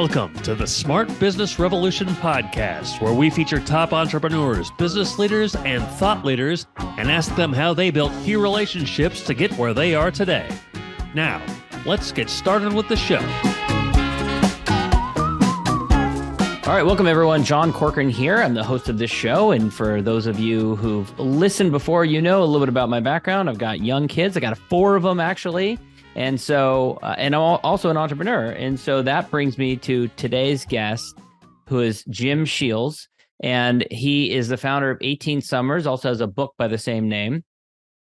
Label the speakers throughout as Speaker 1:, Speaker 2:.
Speaker 1: Welcome to the Smart Business Revolution podcast, where we feature top entrepreneurs, business leaders, and thought leaders and ask them how they built key relationships to get where they are today. Now, let's get started with the show.
Speaker 2: All right, welcome everyone. John Corcoran here. I'm the host of this show. And for those of you who've listened before, you know a little bit about my background. I've got young kids. I got 4 of them actually. And so, and I'm also an entrepreneur. And so that brings me to today's guest, who is Jim Sheils. And he is the founder of 18 Summers, also has a book by the same name,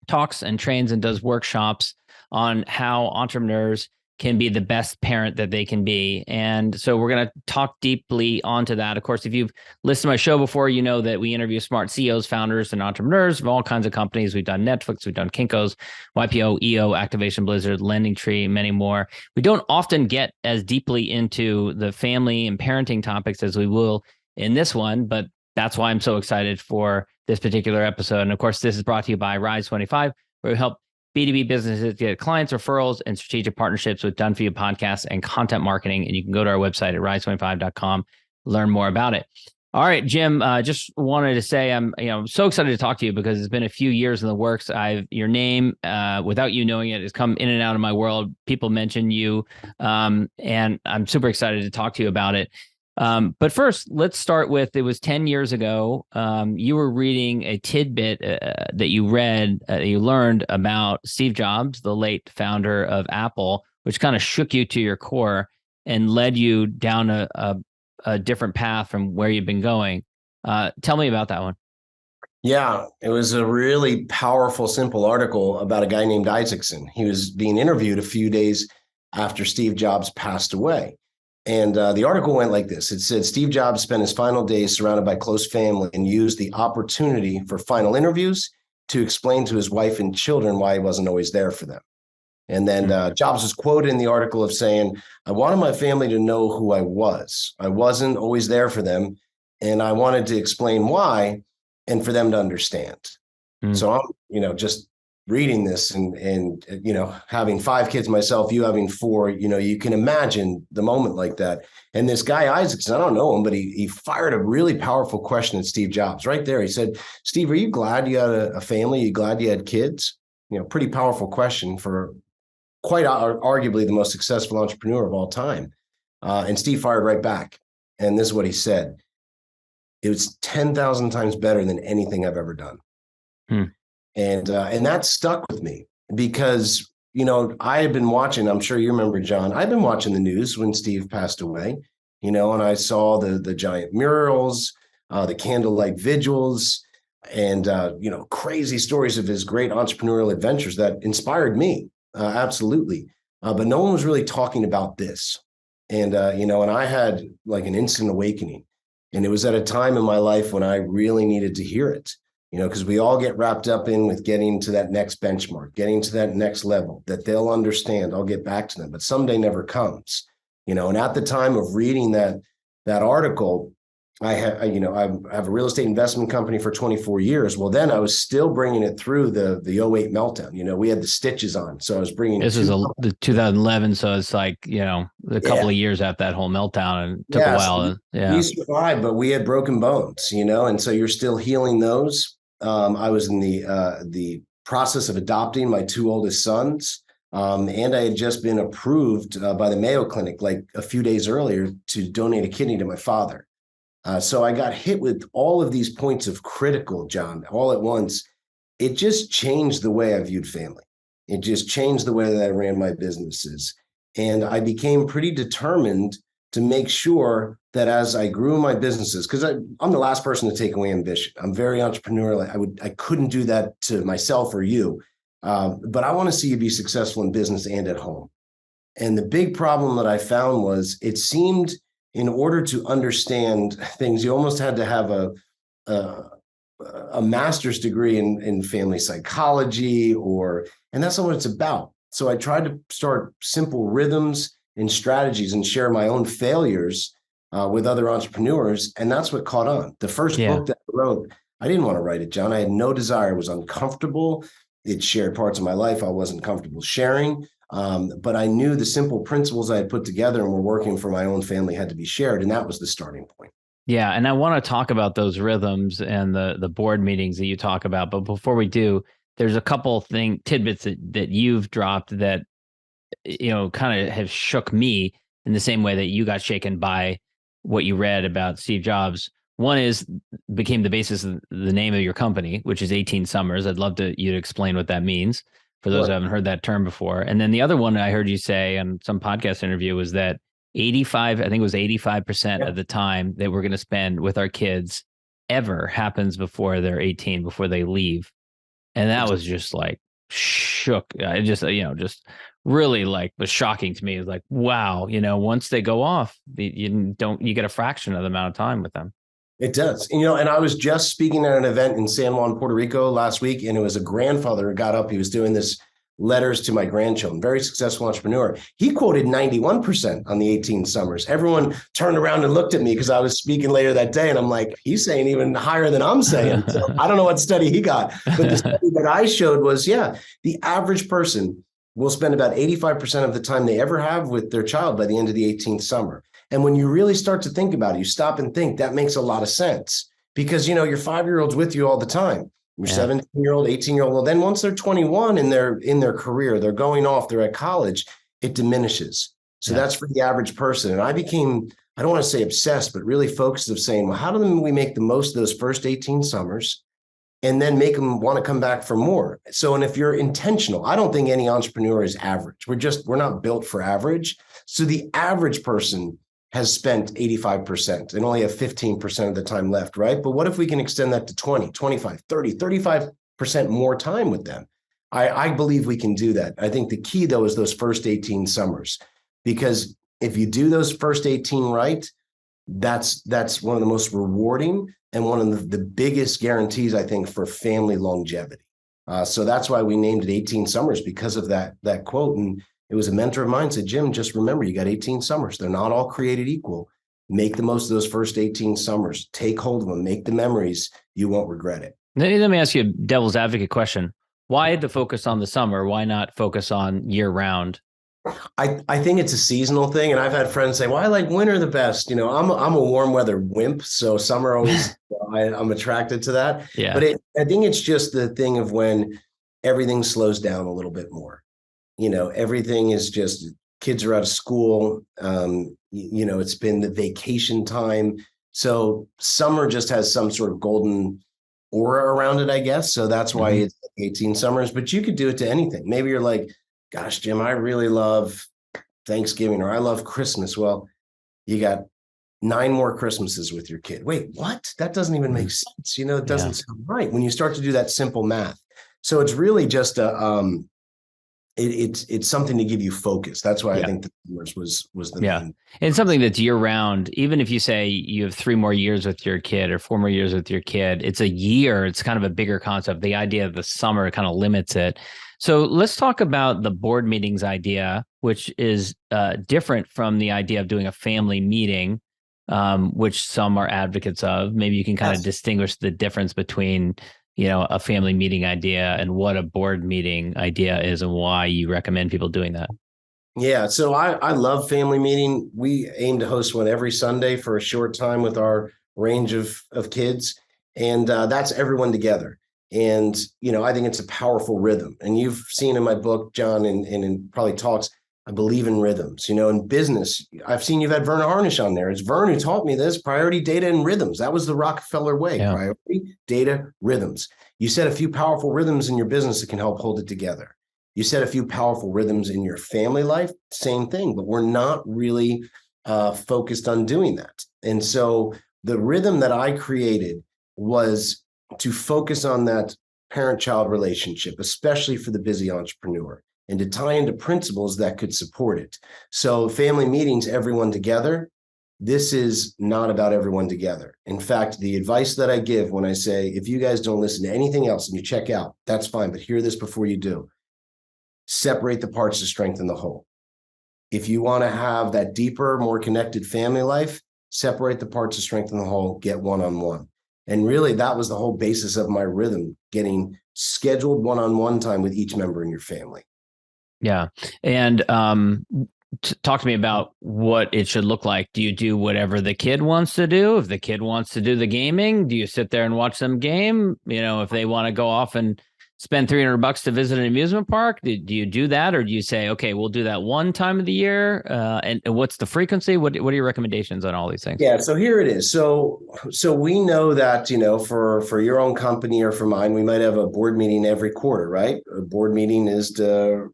Speaker 2: talks and trains and does workshops on how entrepreneurs can be the best parent that they can be. And so we're going to talk deeply onto that. Of course, if you've listened to my show before, you know that we interview smart CEOs, founders, and entrepreneurs of all kinds of companies. We've done Netflix, we've done Kinko's, YPO, EO, Activation Blizzard, Lending Tree, many more. We don't often get as deeply into the family and parenting topics as we will in this one, but that's why I'm so excited for this particular episode. And of course, this is brought to you by Rise 25, where we help B2B businesses get clients, referrals, and strategic partnerships with done-for-you podcasts and content marketing. And you can go to our website at rise25.com, learn more about it. All right, Jim, just wanted to say I'm so excited to talk to you because it's been a few years in the works. Your name, without you knowing it, has come in and out of my world. People mention you, and I'm super excited to talk to you about it. But first, let's start with, it was 10 years ago. You were reading a tidbit that you learned about Steve Jobs, the late founder of Apple, which kind of shook you to your core and led you down a different path from where you've been going. Tell me about that one.
Speaker 3: Yeah, it was a really powerful, simple article about a guy named Isaacson. He was being interviewed a few days after Steve Jobs passed away. And the article went like this. It said, Steve Jobs spent his final days surrounded by close family and used the opportunity for final interviews to explain to his wife and children why he wasn't always there for them. And then Jobs was quoted in the article of saying, I wanted my family to know who I was. I wasn't always there for them. And I wanted to explain why and for them to understand. So I'm, just reading this and having 5 kids myself, you having 4, you can imagine the moment like that. And this guy, Isaacson, I don't know him, but he fired a really powerful question at Steve Jobs right there. He said, Steve, are you glad you had a family? Are you glad you had kids? Pretty powerful question for quite arguably the most successful entrepreneur of all time. And Steve fired right back. And this is what he said. It was 10,000 times better than anything I've ever done. And that stuck with me because, I had been watching, I'm sure you remember, John, I've been watching the news when Steve passed away, and I saw the giant murals, the candlelight vigils, and, crazy stories of his great entrepreneurial adventures that inspired me. Absolutely. But no one was really talking about this. And, and I had like an instant awakening, and it was at a time in my life when I really needed to hear it. Because we all get wrapped up in with getting to that next benchmark, getting to that next level that they'll understand. I'll get back to them, but someday never comes, and at the time of reading that article, I have a real estate investment company for 24 years. Well, then I was still bringing it through the 08 meltdown. We had the stitches on. So I was bringing
Speaker 2: this is the 2011. So it's like, a couple of years after that whole meltdown, and took a while.
Speaker 3: We survived, but we had broken bones, and so you're still healing those. I was in the process of adopting my 2 oldest sons, and I had just been approved by the Mayo Clinic like a few days earlier to donate a kidney to my father. So I got hit with all of these points of critical, John, all at once. It just changed the way I viewed family. It just changed the way that I ran my businesses. And I became pretty determined to make sure that as I grew my businesses, because I'm the last person to take away ambition. I'm very entrepreneurial. I couldn't do that to myself or you, but I want to see you be successful in business and at home. And the big problem that I found was it seemed in order to understand things, you almost had to have a master's degree in family psychology, and that's not what it's about. So I tried to start simple rhythms and strategies and share my own failures with other entrepreneurs. And that's what caught on. The first book that I wrote, I didn't want to write it, John. I had no desire. It was uncomfortable. It shared parts of my life I wasn't comfortable sharing. But I knew the simple principles I had put together and were working for my own family had to be shared. And that was the starting point.
Speaker 2: Yeah. And I want to talk about those rhythms and the board meetings that you talk about. But before we do, there's a couple tidbits that you've dropped that, kind of have shook me in the same way that you got shaken by what you read about Steve Jobs. One became the basis of the name of your company, which is 18 Summers. I'd love you to explain what that means for those who haven't heard that term before. And then the other one I heard you say on some podcast interview was that 85% of the time that we're going to spend with our kids ever happens before they're 18, before they leave. And that was just like shook. I just really was shocking to me. It was like, wow, once they go off, you get a fraction of the amount of time with them.
Speaker 3: It does. And I was just speaking at an event in San Juan, Puerto Rico last week, and it was a grandfather who got up. He was doing this letters to my grandchildren, very successful entrepreneur. He quoted 91% on the 18 Summers. Everyone turned around and looked at me because I was speaking later that day. And I'm like, he's saying even higher than I'm saying. So I don't know what study he got, but the study that I showed was, the average person will spend about 85% of the time they ever have with their child by the end of the 18th summer. And when you really start to think about it, you stop and think, that makes a lot of sense because, your 5-year-old's with you all the time. Your 17-year-old, 18-year-old. Well, then once they're 21 and they're in their career, they're going off, they're at college, it diminishes. So that's for the average person. And I became, I don't want to say obsessed, but really focused of saying, well, how do we make the most of those first 18 summers and then make them want to come back for more? So, and if you're intentional, I don't think any entrepreneur is average. We're not built for average. So the average person has spent 85% and only have 15% of the time left, right? But what if we can extend that to 20, 25, 30, 35% more time with them? I believe we can do that. I think the key, though, is those first 18 summers, because if you do those first 18 right, that's one of the most rewarding and one of the biggest guarantees, I think, for family longevity. So that's why we named it 18 Summers, because of that quote. And it was a mentor of mine said, Jim, just remember, you got 18 summers. They're not all created equal. Make the most of those first 18 summers. Take hold of them. Make the memories. You won't regret it.
Speaker 2: Let me ask you a devil's advocate question. Why the focus on the summer? Why not focus on year round?
Speaker 3: I think it's a seasonal thing. And I've had friends say, well, I like winter the best. I'm a warm weather wimp. So summer always, I'm attracted to that.
Speaker 2: Yeah.
Speaker 3: But I think it's just the thing of when everything slows down a little bit more. Everything is just, kids are out of school. It's been the vacation time. So summer just has some sort of golden aura around it, I guess. So that's why it's 18 summers, but you could do it to anything. Maybe you're like, gosh, Jim, I really love Thanksgiving or I love Christmas. Well, you got 9 more Christmases with your kid. Wait, what? That doesn't even make sense. It doesn't sound right when you start to do that simple math. So it's really just it's something to give you focus. That's why I think the summers was the main.
Speaker 2: And something that's year round. Even if you say you have 3 more years with your kid or 4 more years with your kid, it's a year. It's kind of a bigger concept. The idea of the summer kind of limits it. So let's talk about the board meetings idea, which is different from the idea of doing a family meeting, which some are advocates of. Maybe you can kind of distinguish the difference between a family meeting idea and what a board meeting idea is and why you recommend people doing that.
Speaker 3: Yeah. So I love family meeting. We aim to host one every Sunday for a short time with our range of kids. And that's everyone together. And, I think it's a powerful rhythm. And you've seen in my book, John, and in probably talks, I believe in rhythms. In business, I've seen you've had Vern Harnish on there. It's Vern who taught me this: priority, data, and rhythms. That was the Rockefeller way. Yeah. Priority, data, rhythms. You set a few powerful rhythms in your business that can help hold it together. You set a few powerful rhythms in your family life, same thing, but we're not really focused on doing that. And so the rhythm that I created was to focus on that parent-child relationship, especially for the busy entrepreneur, and to tie into principles that could support it. So family meetings, everyone together, this is not about everyone together. In fact, the advice that I give when I say, if you guys don't listen to anything else and you check out, that's fine, but hear this before you do. Separate the parts to strengthen the whole. If you want to have that deeper, more connected family life, separate the parts to strengthen the whole, get one-on-one. And really, that was the whole basis of my rhythm, getting scheduled one-on-one time with each member in your family.
Speaker 2: Yeah. And talk to me about what it should look like. Do you do whatever the kid wants to do? If the kid wants to do the gaming, do you sit there and watch them game? If they want to go off and spend $300 to visit an amusement park, do you do that? Or do you say, okay, we'll do that one time of the year? And what's the frequency? What are your recommendations on all these things?
Speaker 3: Yeah, so here it is. So we know that, for your own company or for mine, we might have a board meeting every quarter, right? A board meeting is to,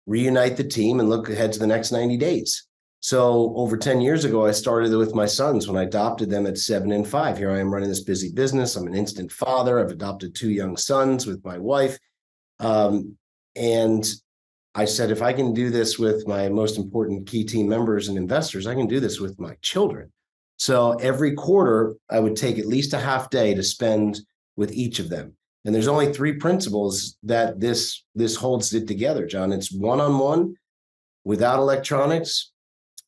Speaker 3: reunite the team and look ahead to the next 90 days. So over 10 years ago, I started with my sons when I adopted them at 7 and 5. Here I am running this busy business. I'm an instant father. I've adopted 2 young sons with my wife. And I said, if I can do this with my most important key team members and investors, I can do this with my children. So every quarter, I would take at least a half day to spend with each of them. And there's only 3 principles that this holds it together, John. It's one-on-one, without electronics,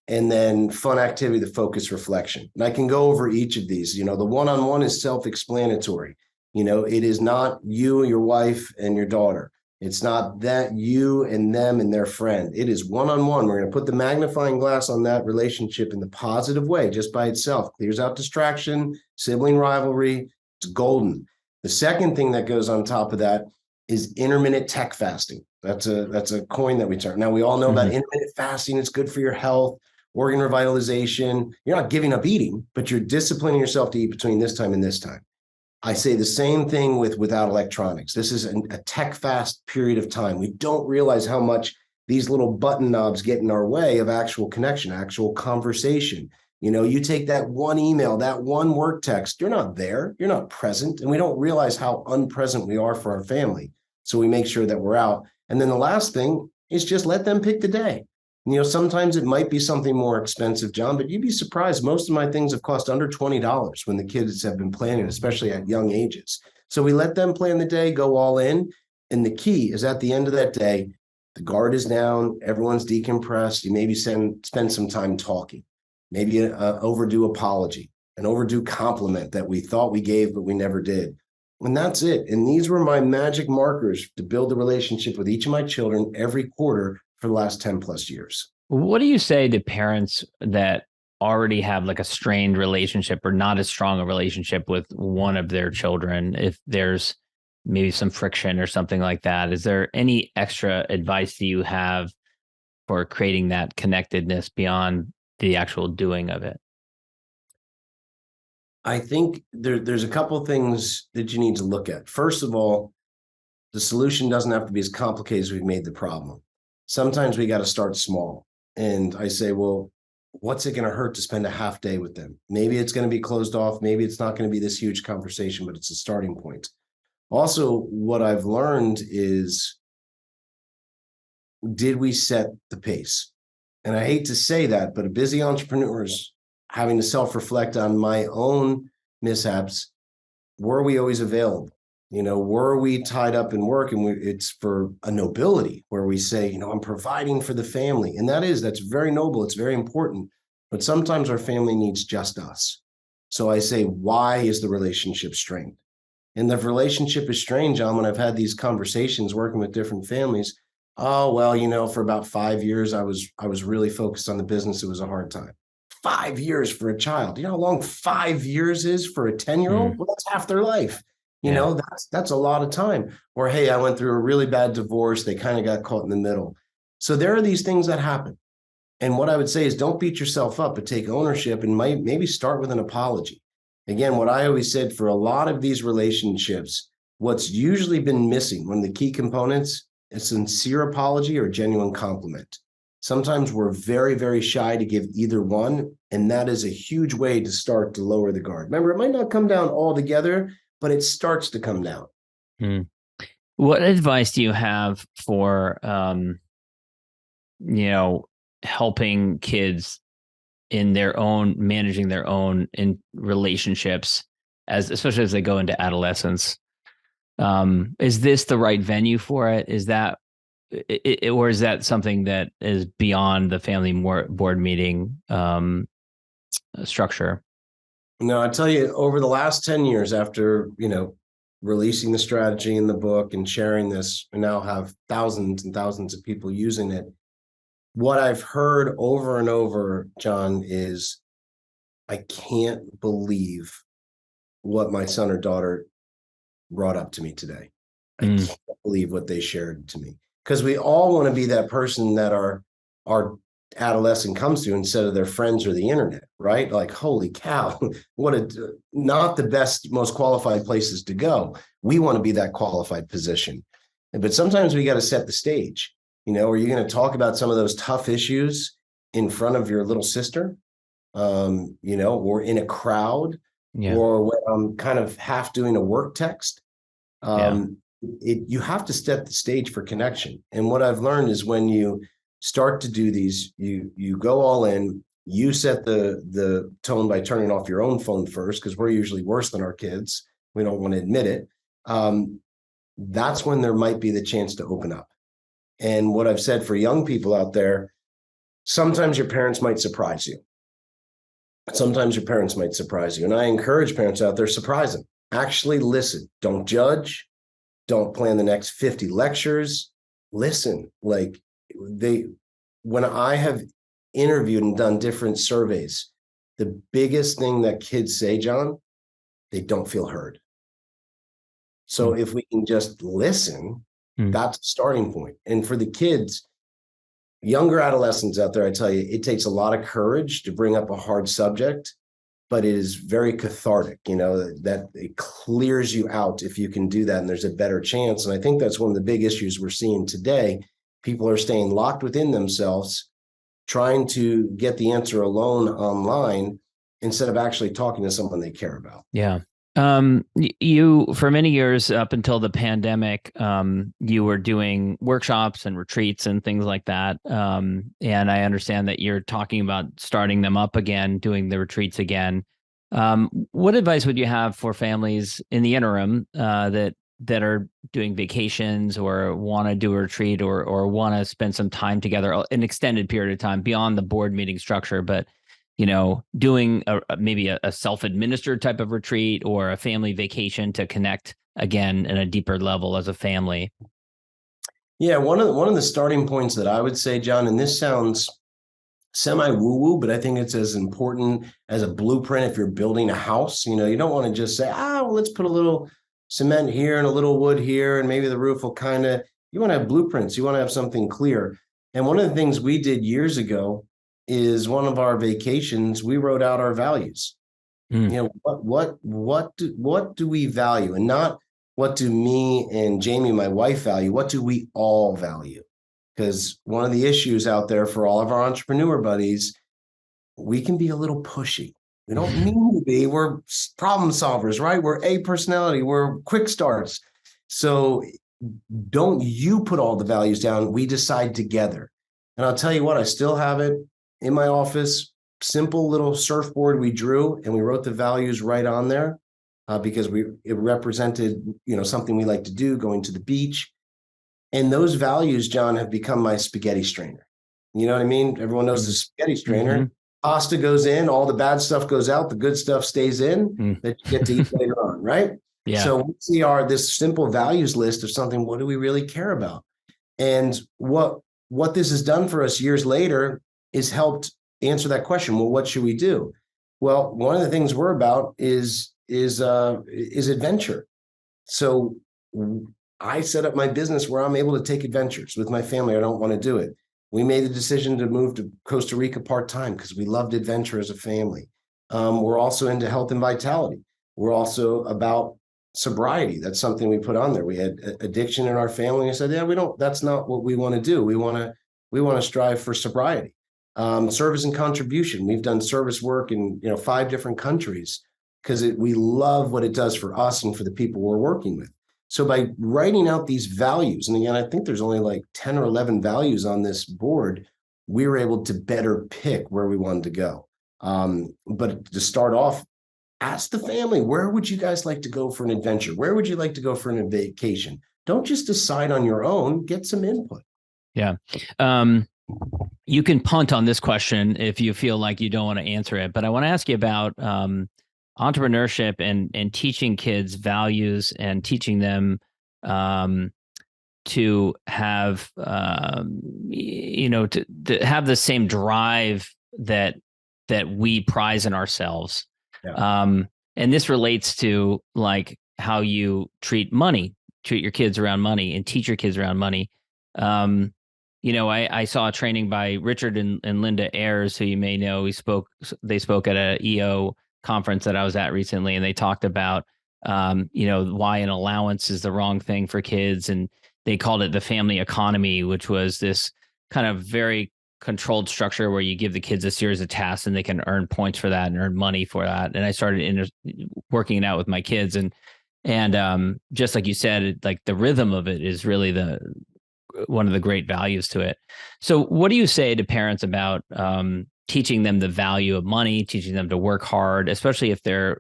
Speaker 3: and then fun activity, the focus reflection. And I can go over each of these. The one-on-one is self-explanatory. It is not you, your wife, and your daughter. It's not that you and them and their friend. It is one-on-one. We're going to put the magnifying glass on that relationship in the positive way, just by itself. Clears out distraction, sibling rivalry. It's golden. The second thing that goes on top of that is intermittent tech fasting. That's a coin that we turn. Now, we all know about intermittent fasting. It's good for your health, organ revitalization. You're not giving up eating, but you're disciplining yourself to eat between this time and this time. I say the same thing without electronics. This is a tech fast period of time. We don't realize how much these little button knobs get in our way of actual connection, actual conversation. You take that one email, that one work text, you're not there, you're not present, and we don't realize how unpresent we are for our family. So we make sure that we're out. And then the last thing is just let them pick the day. Sometimes it might be something more expensive, John, but you'd be surprised. Most of my things have cost under $20 when the kids have been planning, especially at young ages. So we let them plan the day, go all in. And the key is at the end of that day, the guard is down, everyone's decompressed. You maybe spend some time talking, maybe an overdue apology, an overdue compliment that we thought we gave, but we never did. And that's it. And these were my magic markers to build the relationship with each of my children every quarter for the last 10 plus years.
Speaker 2: What do you say to parents that already have like a strained relationship or not as strong a relationship with one of their children? If there's maybe some friction or something like that, is there any extra advice that you have for creating that connectedness beyond the actual doing of it?
Speaker 3: I think there's a couple things that you need to look at. First of all, the solution doesn't have to be as complicated as we've made the problem. Sometimes we got to start small. And I say, well, what's it going to hurt to spend a half day with them? Maybe it's going to be closed off. Maybe it's not going to be this huge conversation, but it's a starting point. Also, what I've learned is, did we set the pace? And I hate to say that, but a busy entrepreneur is having to self-reflect on my own mishaps. Were we always available? Were we tied up in work? And it's for a nobility where we say, I'm providing for the family. And that's very noble. It's very important. But sometimes our family needs just us. So I say, why is the relationship strained? And the relationship is strained, John, when I've had these conversations working with different families. Oh, well, for about 5 years, I was really focused on the business. It was a hard time. 5 years for a child. You know how long 5 years is for a 10-year-old? Well, that's half their life. That's a lot of time. Or, hey, I went through a really bad divorce. They kind of got caught in the middle. So there are these things that happen. And what I would say is don't beat yourself up, but take ownership and maybe start with an apology. Again, what I always said for a lot of these relationships, what's usually been missing, one of the key components, is sincere apology or genuine compliment. Sometimes we're very, very shy to give either one. And that is a huge way to start to lower the guard. Remember, it might not come down altogether, but it starts to come down.
Speaker 2: What advice do you have for, helping kids in managing their own in relationships, especially as they go into adolescence? Is this the right venue for it? Is that, or is that something that is beyond the family board meeting structure?
Speaker 3: No, I tell you, over the last 10 years, after, releasing the strategy in the book and sharing this, and now have thousands and thousands of people using it. What I've heard over and over, John, is I can't believe what my son or daughter brought up to me today. I can't believe what they shared to me, because we all want to be that person that our adolescent comes to instead of their friends or the internet, right? Like, holy cow, not the best, most qualified places to go. We want to be that qualified position. But sometimes we got to set the stage. Are you going to talk about some of those tough issues in front of your little sister, or in a crowd, or when I'm kind of half doing a work text? You have to set the stage for connection. And what I've learned is when you start to do these, you go all in, you set the tone by turning off your own phone first, because we're usually worse than our kids. We don't want to admit it. That's when there might be the chance to open up. And what I've said for young people out there, sometimes your parents might surprise you. And I encourage parents out there, surprise them. Actually listen. Don't judge. Don't plan the next 50 lectures. Listen. When I have interviewed and done different surveys, the biggest thing that kids say, John, they don't feel heard. So if we can just listen, that's a starting point. And for the kids, younger adolescents out there, I tell you, it takes a lot of courage to bring up a hard subject, but it is very cathartic, that it clears you out if you can do that, and there's a better chance. And I think that's one of the big issues we're seeing today. People are staying locked within themselves, trying to get the answer alone online instead of actually talking to someone they care about.
Speaker 2: Yeah. You, for many years up until the pandemic, you were doing workshops and retreats and things like that. And I understand that you're talking about starting them up again, doing the retreats again. What advice would you have for families in the interim that are doing vacations or want to do a retreat or want to spend some time together, an extended period of time beyond the board meeting structure, but doing maybe a self-administered type of retreat or a family vacation to connect again in a deeper level as a family?
Speaker 3: Yeah, one of the starting points that I would say, John, and this sounds semi-woo-woo, but I think it's as important as a blueprint if you're building a house. You don't want to just say, well, let's put a little cement here and a little wood here, and maybe the roof will you want to have blueprints. You want to have something clear. And one of the things we did years ago is one of our vacations, we wrote out our values. What do we value, and not what do me and Jamie, my wife, value? What do we all value? Because one of the issues out there for all of our entrepreneur buddies, we can be a little pushy. We don't mean to be. We're problem solvers, right? We're A personality. We're quick starts. So don't you put all the values down. We decide together. And I'll tell you what, I still have it in my office, simple little surfboard we drew, and we wrote the values right on there because it represented, something we like to do, going to the beach. And those values, John, have become my spaghetti strainer. You know what I mean? Everyone knows the spaghetti strainer. Mm-hmm. Pasta goes in, all the bad stuff goes out, the good stuff stays in that you get to eat later on, right?
Speaker 2: Yeah.
Speaker 3: So we see this simple values list of something, what do we really care about? And what this has done for us years later is helped answer that question. Well, what should we do? Well, one of the things we're about is adventure. So I set up my business where I'm able to take adventures with my family. I don't want to do it. We made the decision to move to Costa Rica part-time because we loved adventure as a family. We're also into health and vitality. We're also about sobriety. That's something we put on there. We had addiction in our family. I said, that's not what we want to do. We want to strive for sobriety. Service and contribution. We've done service work in 5 different countries because we love what it does for us and for the people we're working with. So by writing out these values, and again, I think there's only like 10 or 11 values on this board, we were able to better pick where we wanted to go. But to start off, ask the family, where would you guys like to go for an adventure? Where would you like to go for a vacation? Don't just decide on your own, get some input.
Speaker 2: Yeah. You can punt on this question if you feel like you don't want to answer it, but I want to ask you about entrepreneurship and teaching kids values and teaching them to have to have the same drive that we prize in ourselves.
Speaker 3: Yeah.
Speaker 2: And this relates to like how you treat your kids around money and teach your kids around money. I saw a training by Richard and Linda Ayers, who you may know. They spoke at a EO conference that I was at recently, and they talked about, why an allowance is the wrong thing for kids. And they called it the family economy, which was this kind of very controlled structure where you give the kids a series of tasks and they can earn points for that and earn money for that. And I started working it out with my kids, and just like you said, like the rhythm of it is really one of the great values to it. So what do you say to parents about teaching them the value of money, teaching them to work hard, especially if they're,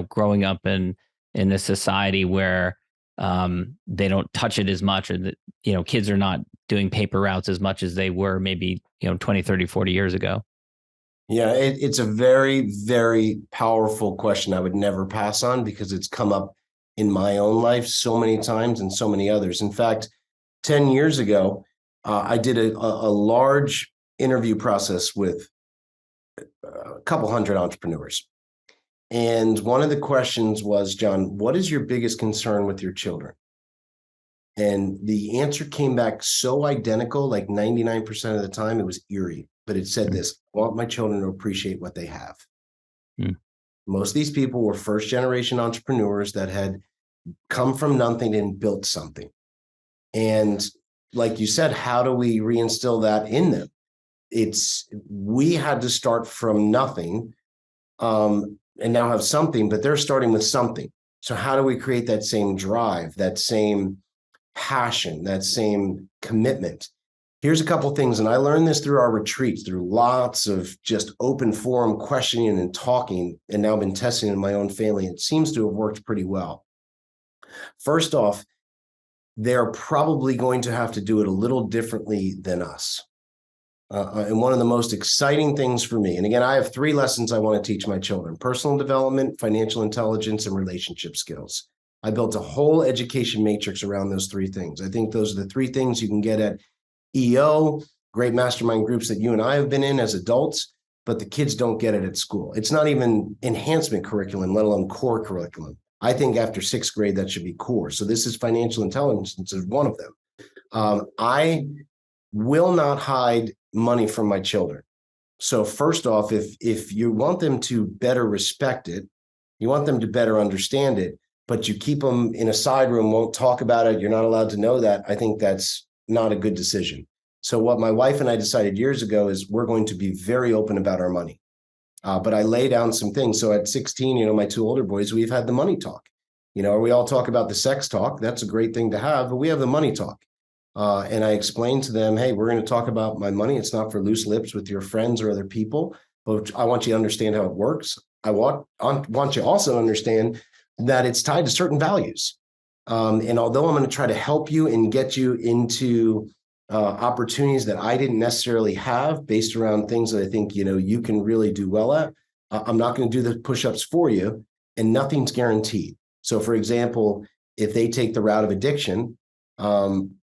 Speaker 2: growing up in a society where they don't touch it as much, and kids are not doing paper routes as much as they were maybe, 20, 30, 40 years ago?
Speaker 3: Yeah, it's a very, very powerful question I would never pass on, because it's come up in my own life so many times and so many others. In fact, 10 years ago, I did a large interview process with a couple hundred entrepreneurs. And one of the questions was, John, what is your biggest concern with your children? And the answer came back so identical, like 99% of the time. It was eerie, but it said this: I want my children to appreciate what they have. Most of these people were first generation entrepreneurs that had come from nothing and built something. And like you said, how do we reinstill that in them? We had to start from nothing and now have something, but they're starting with something. So how do we create that same drive, that same passion, that same commitment? Here's a couple things, and I learned this through our retreats, through lots of just open forum questioning and talking, and now been testing in my own family. It seems to have worked pretty well. First off, they're probably going to have to do it a little differently than us. And one of the most exciting things for me, and again, I have 3 lessons I want to teach my children: personal development, financial intelligence, and relationship skills. I built a whole education matrix around those 3 things. I think those are the 3 things you can get at EO, great mastermind groups that you and I have been in as adults, but the kids don't get it at school. It's not even enhancement curriculum, let alone core curriculum. I think after 6th grade, that should be core. So this is financial intelligence is one of them. I will not hide money from my children. So first off, if you want them to better respect it, you want them to better understand it, but you keep them in a side room, won't talk about it, you're not allowed to know that, I think that's not a good decision. So what my wife and I decided years ago is we're going to be very open about our money. But I lay down some things. So at 16, my 2 older boys, we've had the money talk. We all talk about the sex talk. That's a great thing to have, but we have the money talk. And I explained to them, hey, we're going to talk about my money. It's not for loose lips with your friends or other people, but I want you to understand how it works. I want you also to understand that it's tied to certain values. And although I'm going to try to help you and get you into opportunities that I didn't necessarily have based around things that I think, you can really do well at, I'm not going to do the push-ups for you, and nothing's guaranteed. So for example, if they take the route of addiction,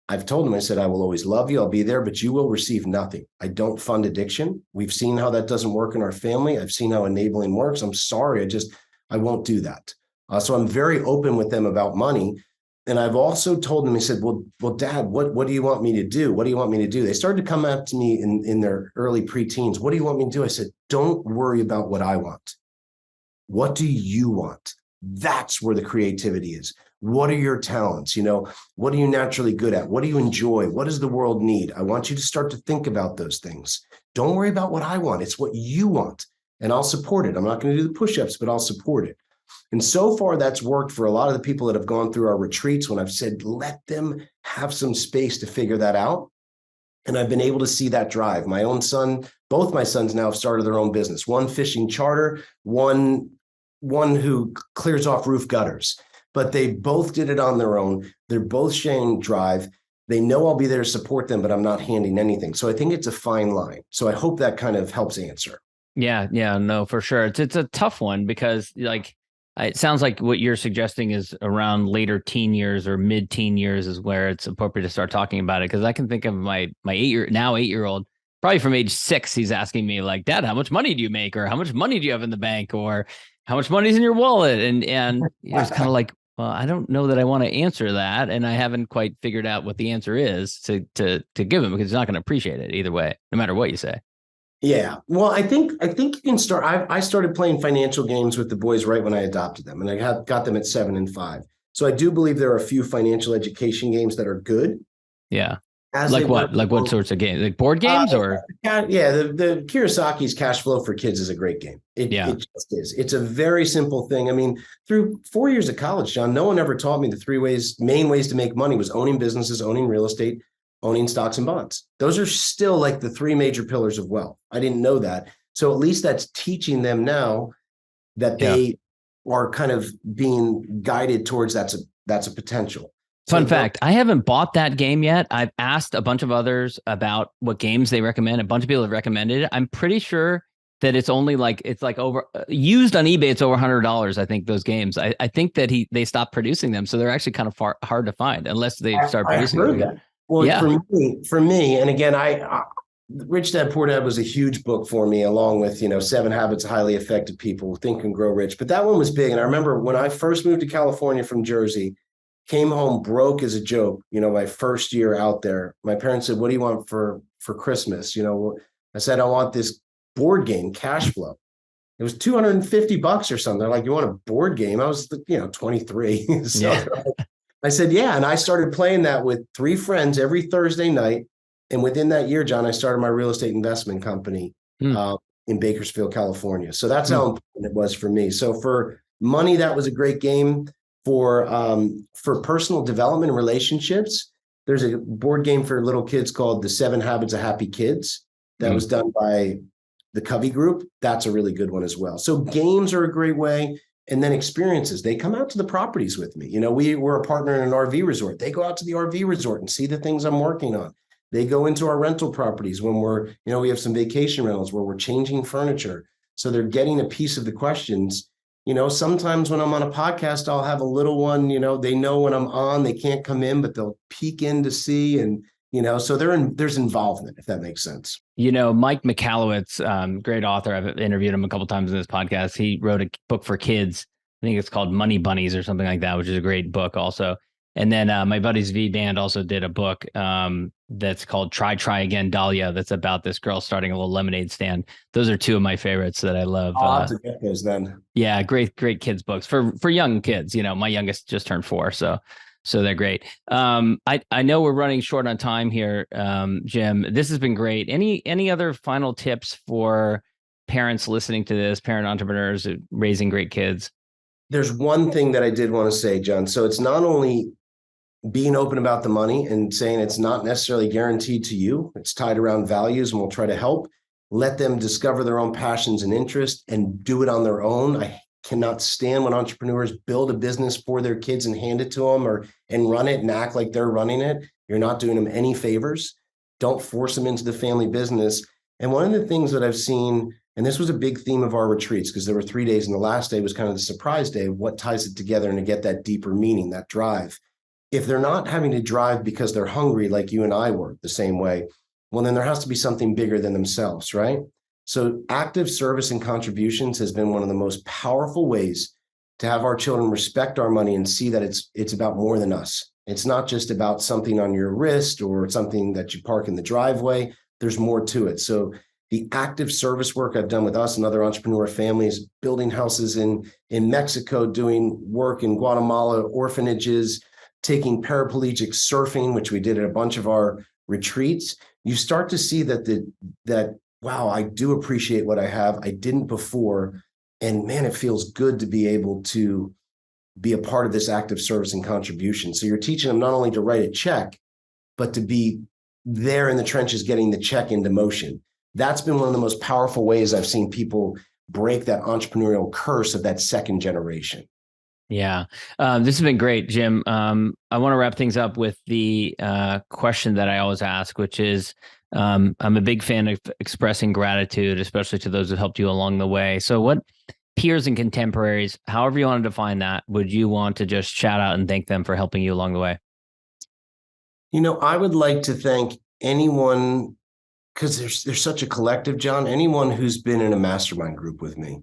Speaker 3: I've told them, I said, I will always love you. I'll be there, but you will receive nothing. I don't fund addiction. We've seen how that doesn't work in our family. I've seen how enabling works. I'm sorry. I won't do that. So I'm very open with them about money. And I've also told them, I said, well, Dad, what do you want me to do? What do you want me to do? They started to come up to me in their early preteens. What do you want me to do? I said, don't worry about what I want. What do you want? That's where the creativity is. What are your talents? What are you naturally good at? What do you enjoy? What does the world need? I want you to start to think about those things. Don't worry about what I want. It's what you want. And I'll support it. I'm not going to do the push-ups, but I'll support it. And so far, that's worked for a lot of the people that have gone through our retreats when I've said, let them have some space to figure that out. And I've been able to see that drive. My own son, both my sons now have started their own business. One fishing charter, one who clears off roof gutters. But they both did it on their own. They're both sharing drive. They know I'll be there to support them, but I'm not handing anything. So I think it's a fine line. So I hope that kind of helps answer.
Speaker 2: Yeah, yeah, no, for sure. It's a tough one because like it sounds like what you're suggesting is around later teen years or mid-teen years is where it's appropriate to start talking about it. Because I can think of my 8-year old, probably from age 6, he's asking me like, Dad, how much money do you make, or how much money do you have in the bank, or how much money's in your wallet? And it was kind of like, well, I don't know that I want to answer that, and I haven't quite figured out what the answer is to give him because he's not going to appreciate it either way, no matter what you say.
Speaker 3: Yeah. Well, I think you can start. I started playing financial games with the boys right when I adopted them, and got them at 7 and 5. So I do believe there are a few financial education games that are good
Speaker 2: Yeah.
Speaker 3: as they
Speaker 2: Like
Speaker 3: work.
Speaker 2: what? Like what sorts of games? Like board games or?
Speaker 3: Yeah, the Kiyosaki's Cash Flow for Kids is a great game.
Speaker 2: Yeah.
Speaker 3: It just is. It's a very simple thing. I mean, through 4 years of college, John, no one ever taught me the main ways to make money was owning businesses, owning real estate, owning stocks and bonds. Those are still like the three major pillars of wealth. I didn't know that. So at least that's teaching them now that
Speaker 2: Yeah.
Speaker 3: they are kind of being guided towards that's a potential.
Speaker 2: Fun
Speaker 3: So
Speaker 2: fact, I haven't bought that game yet. I've asked a bunch of others about what games they recommend. A bunch of people have recommended it. I'm pretty sure that it's like over used on eBay. It's over $100. I think those games. I think that they stopped producing them, so they're actually kind of hard to find unless they start
Speaker 3: I
Speaker 2: producing
Speaker 3: heard
Speaker 2: them again.
Speaker 3: that. Well,
Speaker 2: Yeah.
Speaker 3: for me, and again, Rich Dad Poor Dad was a huge book for me, along with 7 Habits of Highly Effective People, Think and Grow Rich. But that one was big, and I remember when I first moved to California from Jersey, came home broke as a joke. My first year out there, my parents said, "What do you want for Christmas?" I said, "I want this board game, Cash Flow." It was $250 or something. They're like, "You want a board game?" I was 23, so.
Speaker 2: Yeah.
Speaker 3: I said, yeah. And I started playing that with 3 friends every Thursday night. And within that year, John, I started my real estate investment company
Speaker 2: Hmm.
Speaker 3: in Bakersfield, California. So that's
Speaker 2: Hmm.
Speaker 3: how important it was for me. So for money, that was a great game. For personal development and relationships, there's a board game for little kids called The 7 Habits of Happy Kids that was done by the Covey Group. That's a really good one as well. So games are a great way. And then experiences. They come out to the properties with me. We're a partner in an RV resort. They go out to the RV resort and see the things I'm working on. They go into our rental properties when we have some vacation rentals where we're changing furniture. So they're getting a piece of the questions. Sometimes when I'm on a podcast, I'll have a little one, they know when I'm on, they can't come in, but they'll peek in to see. And, so there's involvement, if that makes sense.
Speaker 2: Mike Michalowicz, great author. I've interviewed him a couple times in this podcast. He wrote a book for kids. I think it's called Money Bunnies or something like that, which is a great book also. And then my buddies V Band also did a book that's called Try Again, Dahlia. That's about this girl starting a little lemonade stand. Those are 2 of my favorites that I love.
Speaker 3: I'll have to get those then.
Speaker 2: Yeah, great kids books for young kids. My youngest just turned 4, so they're great. I know we're running short on time here, Jim. This has been great. Any other final tips for parents listening to this, parent entrepreneurs raising great kids?
Speaker 3: There's one thing that I did want to say, John. So it's not only being open about the money and saying it's not necessarily guaranteed to you. It's tied around values, and we'll try to help. Let them discover their own passions and interests and do it on their own. I cannot stand when entrepreneurs build a business for their kids and hand it to them and run it and act like they're running it. You're not doing them any favors. Don't force them into the family business. And one of the things that I've seen, and this was a big theme of our retreats, because there were 3 days, and the last day was kind of the surprise day of what ties it together and to get that deeper meaning, that drive. If they're not having to drive because they're hungry like you and I were the same way, well, then there has to be something bigger than themselves, right? So active service and contributions has been one of the most powerful ways to have our children respect our money and see that it's about more than us. It's not just about something on your wrist or something that you park in the driveway. There's more to it. So the active service work I've done with us and other entrepreneur families, building houses in Mexico, doing work in Guatemala, orphanages, taking paraplegic surfing, which we did at a bunch of our retreats, you start to see that wow, I do appreciate what I have. I didn't before. And man, it feels good to be able to be a part of this active service and contribution. So you're teaching them not only to write a check, but to be there in the trenches, getting the check into motion. That's been one of the most powerful ways I've seen people break that entrepreneurial curse of that second generation.
Speaker 2: Yeah. This has been great, Jim. I want to wrap things up with the question that I always ask, which is, I'm a big fan of expressing gratitude, especially to those who helped you along the way. So what peers and contemporaries, however you want to define that, would you want to just shout out and thank them for helping you along the way?
Speaker 3: I would like to thank anyone, because there's such a collective, John, anyone who's been in a mastermind group with me.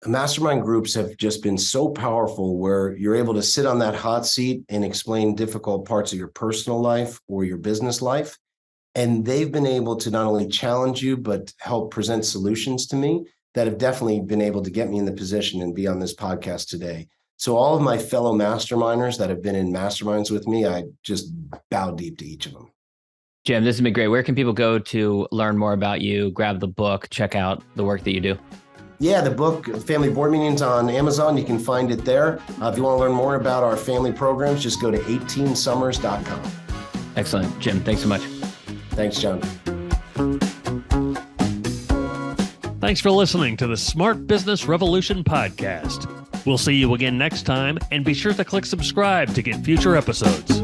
Speaker 3: Mastermind groups have just been so powerful where you're able to sit on that hot seat and explain difficult parts of your personal life or your business life. And they've been able to not only challenge you, but help present solutions to me that have definitely been able to get me in the position and be on this podcast today. So all of my fellow masterminders that have been in masterminds with me, I just bow deep to each of them.
Speaker 2: Jim, this has been great. Where can people go to learn more about you, grab the book, check out the work that you do?
Speaker 3: Yeah, the book, Family Board Meetings, on Amazon. You can find it there. If you want to learn more about our family programs, just go to 18summers.com.
Speaker 2: Excellent. Jim, thanks so much.
Speaker 3: Thanks, John.
Speaker 1: Thanks for listening to the Smart Business Revolution podcast. We'll see you again next time, and be sure to click subscribe to get future episodes.